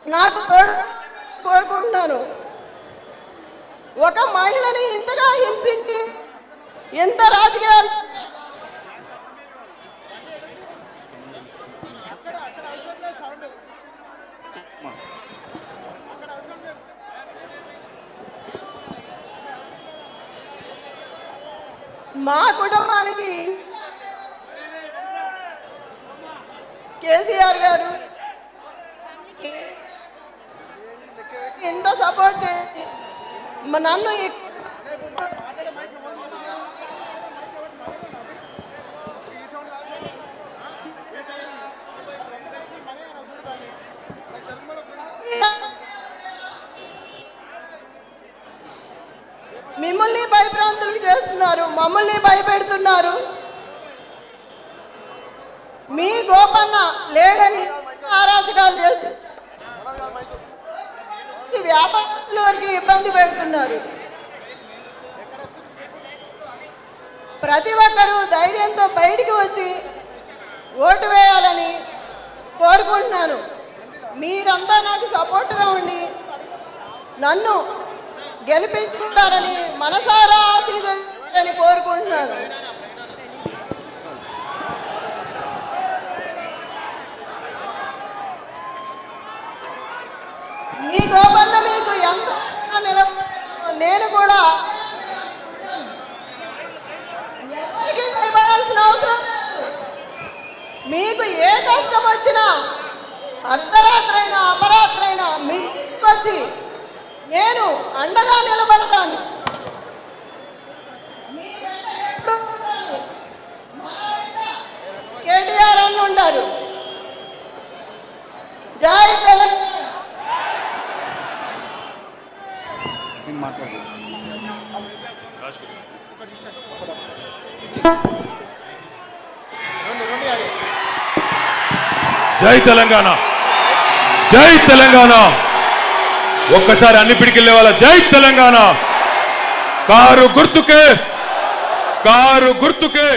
నాకు కోరుకుంటున్నాను. ఒక మహిళని ఇంతగా హింసించి ఎంత రాజకీయాలు మా కుటుంబానికి కేసీఆర్ గారు ఎంత సపోర్ట్ చేసి నన్ను మిమ్మల్ని భయభ్రాంతులు చేస్తున్నారు, మమ్మల్ని భయపెడుతున్నారు. మీ గోపన్న లేడని అరాచకాలు చేసి వ్యాపారస్తుల వరకు ఇబ్బంది పెడుతున్నారు. ప్రతి ఒక్కరూ ధైర్యంతో బయటికి వచ్చి ఓటు వేయాలని కోరుకుంటున్నాను. మీరంతా నాకు సపోర్ట్గా ఉండి నన్ను గెలిపించుకుంటారని మనసారా ఆశీర్వదించాలని కోరుకుంటున్నాను. మీ గోపన్న మీకు ఎంత నిలబడాలో నేను కూడా భయపడాల్సిన అవసరం లేదు. మీకు ఏ కష్టం వచ్చినా అర్ధరాత్రైనా అపరాత్రైనా మీకు వచ్చి నేను అండగా నిలబడతాను. కేటీఆర్ అన్న ఉంటారు. జై తెలంగాణ. జై తెలంగాణ, జై తెలంగాణ. ఒక్కసారి అన్ని పిడికిళ్ళే వాళ్ళ జై తెలంగాణ. కారు గుర్తుకే, కారు గుర్తుకే.